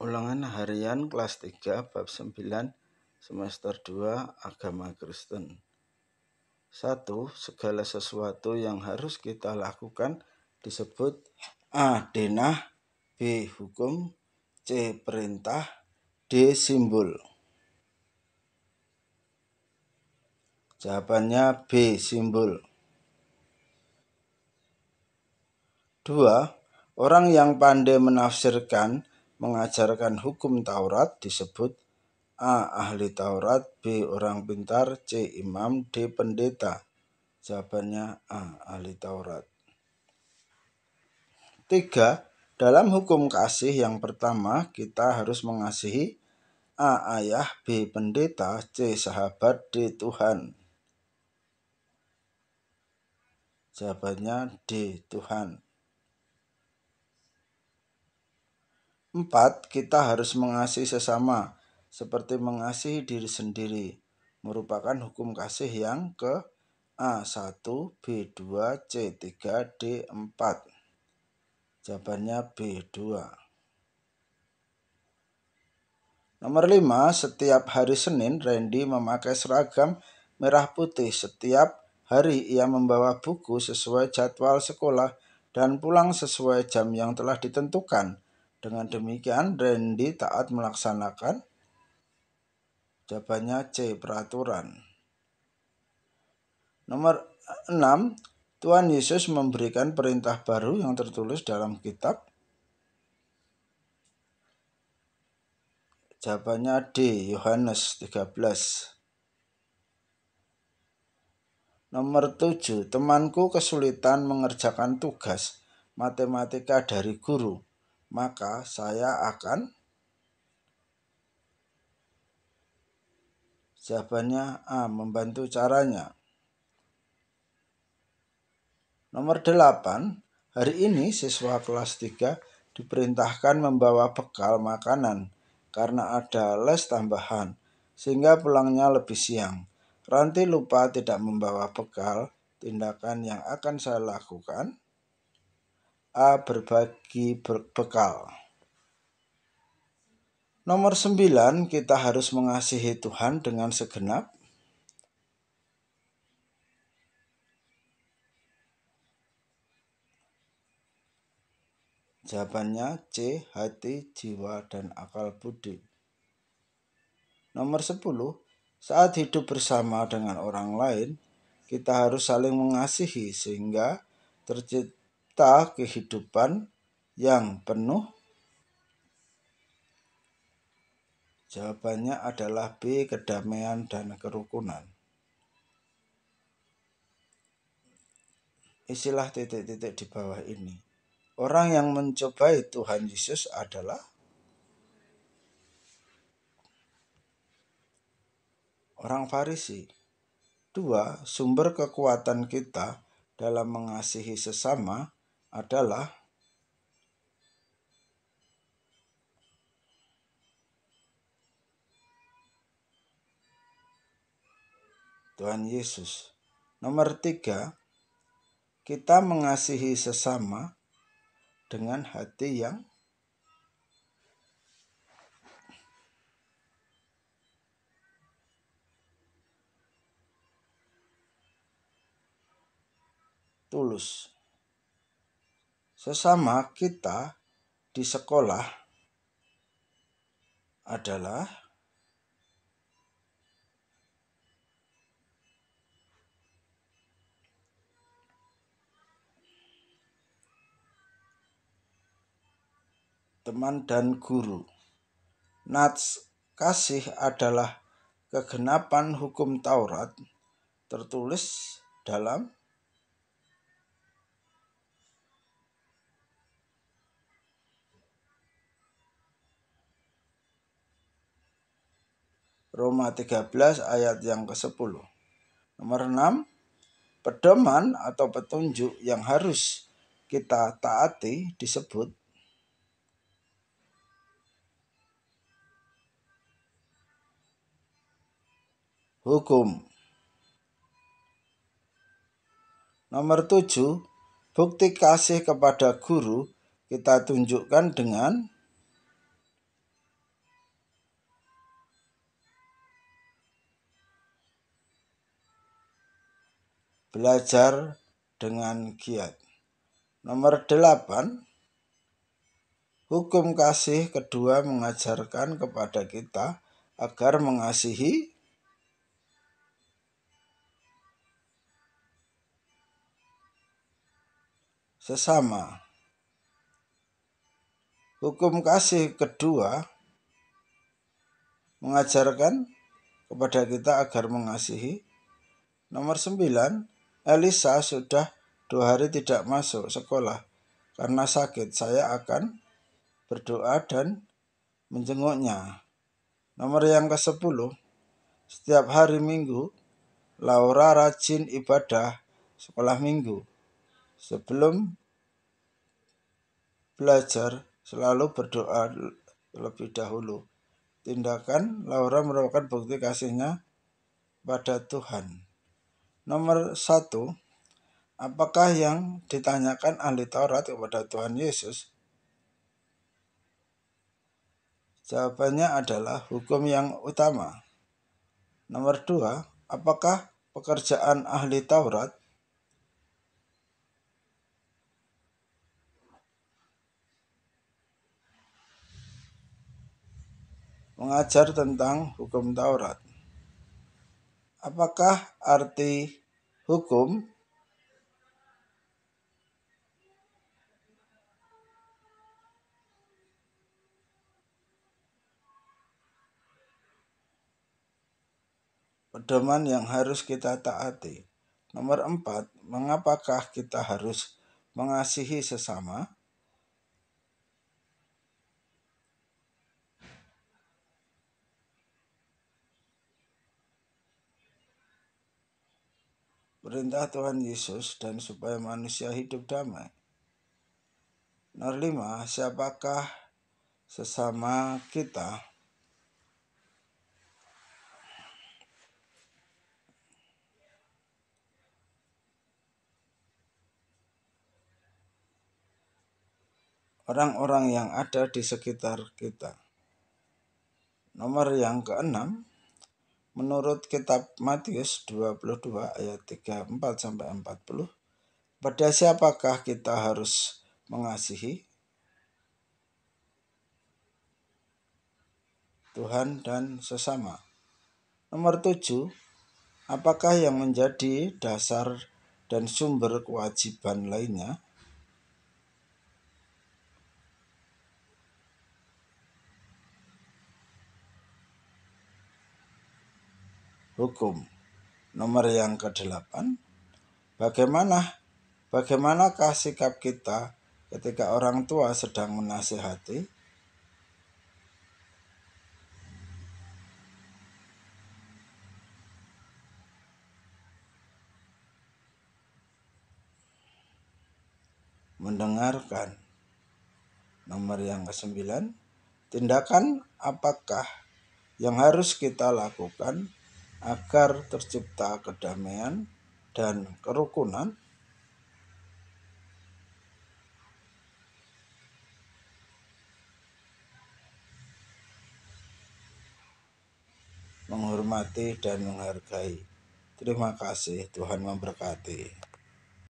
Ulangan harian kelas 3 bab 9 semester 2 Agama Kristen. 1. Segala sesuatu yang harus kita lakukan disebut A. Denah, B. Hukum, C. Perintah, D. Simbol. Jawabannya B. Simbol. 2. Orang yang pandai menafsirkan, mengajarkan hukum Taurat disebut A. Ahli Taurat, B. Orang pintar, C. Imam, D. Pendeta. Jawabannya A. Ahli Taurat. 3. Dalam hukum kasih yang pertama kita harus mengasihi A. Ayah, B. Pendeta, C. Sahabat, D. Tuhan. Jawabannya D. Tuhan. 4. Kita harus mengasihi sesama seperti mengasihi diri sendiri, merupakan hukum kasih yang ke A1, B2, C3, D4. Jawabannya B2. Nomor 5, setiap hari Senin Randy memakai seragam merah putih. Setiap hari ia membawa buku sesuai jadwal sekolah dan pulang sesuai jam yang telah ditentukan. Dengan demikian, Randy taat melaksanakan. Jawabannya C. Peraturan. Nomor 6, Tuhan Yesus memberikan perintah baru yang tertulis dalam kitab. Jawabannya D. Yohanes 13. Nomor 7, temanku kesulitan mengerjakan tugas matematika dari guru, maka saya akan. Jawabannya A. Membantu caranya. Nomor 8, hari ini siswa kelas 3 diperintahkan membawa bekal makanan karena ada les tambahan, sehingga pulangnya lebih siang. Ranti lupa tidak membawa bekal. Tindakan yang akan saya lakukan A. Berbagi bekal. Nomor 9, kita harus mengasihi Tuhan dengan segenap. Jawabannya C. Hati, jiwa, dan akal budi. Nomor 10, saat hidup bersama dengan orang lain, kita harus saling mengasihi sehingga tercipta kehidupan yang penuh. Jawabannya adalah B. Kedamaian dan kerukunan. Isilah titik-titik di bawah ini. Orang yang mencobai Tuhan Yesus adalah orang Farisi. 2. Sumber kekuatan kita dalam mengasihi sesama adalah Tuhan Yesus. Nomor 3, kita mengasihi sesama dengan hati yang tulus. Sesama kita di sekolah adalah teman dan guru. Nats kasih adalah kegenapan hukum Taurat tertulis dalam Roma 13 ayat yang ke-10. Nomor 6, pedoman atau petunjuk yang harus kita taati disebut hukum. Nomor 7, bukti kasih kepada guru kita tunjukkan dengan belajar dengan giat. Nomor 8, hukum kasih kedua mengajarkan kepada kita agar mengasihi sesama. Hukum kasih kedua mengajarkan kepada kita agar mengasihi. Nomor 9, Elisa sudah 2 hari tidak masuk sekolah karena sakit. Saya akan berdoa dan menjenguknya. Nomor yang ke-10, setiap hari Minggu, Laura rajin ibadah sekolah Minggu. Sebelum belajar, selalu berdoa lebih dahulu. Tindakan Laura merupakan bukti kasihnya pada Tuhan. Nomor 1, apakah yang ditanyakan ahli Taurat kepada Tuhan Yesus? Jawabannya adalah hukum yang utama. Nomor 2, apakah pekerjaan ahli Taurat? Mengajar tentang hukum Taurat. Apakah arti hukum? Pedoman yang harus kita taati. Nomor 4, mengapakah kita harus mengasihi sesama? Perintah Tuhan Yesus dan supaya manusia hidup damai. Nomor 5, siapakah sesama kita? Orang-orang yang ada di sekitar kita. Nomor yang ke-6, menurut kitab Matius 22 ayat 34-40, pada siapakah kita harus mengasihi? Tuhan dan sesama. Nomor 7, apakah yang menjadi dasar dan sumber kewajiban lainnya? Hukum. Nomor yang ke-8, bagaimanakah sikap kita ketika orang tua sedang menasihati? Mendengarkan. Nomor yang ke-9, tindakan apakah yang harus kita lakukan agar tercipta kedamaian dan kerukunan? Menghormati dan menghargai. Terima kasih, Tuhan memberkati.